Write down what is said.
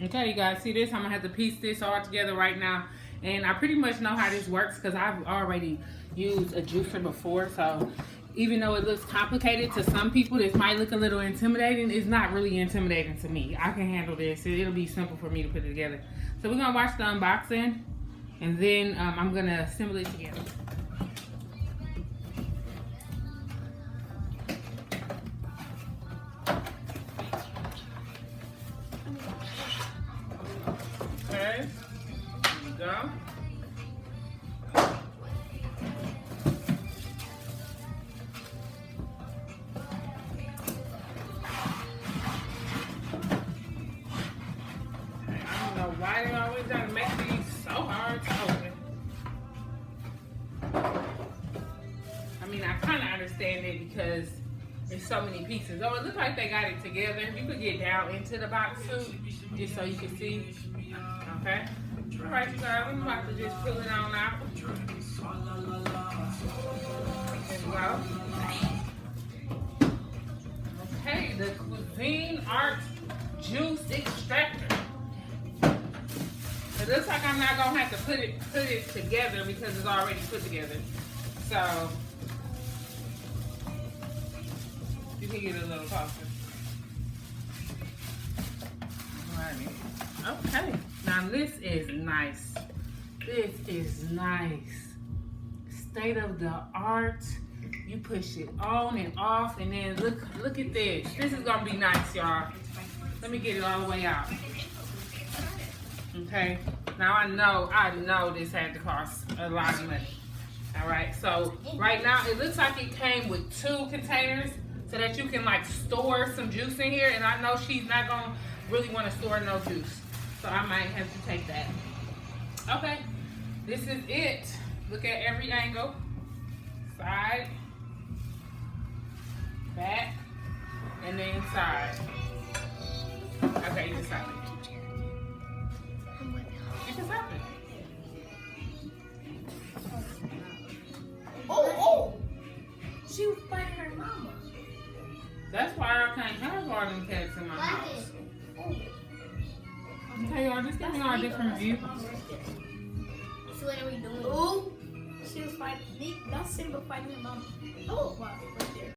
Okay, you guys see this? I'm gonna have to piece this all together right now. And I pretty much know how this works because I've already used a juicer before. So even though it looks complicated to some people, this might look a little intimidating. It's not really intimidating to me. I can handle this. It'll be simple for me to put it together. So we're gonna watch the unboxing and then I'm gonna assemble it together. Okay, here we go. Why they always gotta make these so hard to open? I mean, I kind of understand it because there's so many pieces. Oh, it looks like they got it together. You could get down into the box too, just so you can see. Okay. All right, you guys, I'm about to just pull it on out. There we go. Okay, the Cuisine Art Juice Extractor. It looks like I'm not gonna have to put it together because it's already put together. So you can get a little closer. Alrighty. Okay. Now this is nice. This is nice. State of the art. You push it on and off, and then look at this. This is gonna be nice, y'all. Let me get it all the way out. Okay, now I know this had to cost a lot of money. All right, so right now it looks like it came with 2 containers so that you can like store some juice in here. And I know she's not gonna really want to store no juice, so I might have to take that. Okay, this is it. Look at every angle, side, back, and the inside. Okay, you can stop it. You can stop it. Oh! She was fighting her mama. That's why I can't have all them cats in my house. Okay, y'all, just give me all a different view. So what are we doing? Oh! She was fighting. That's Simba fighting her mama. Oh, wow, right there.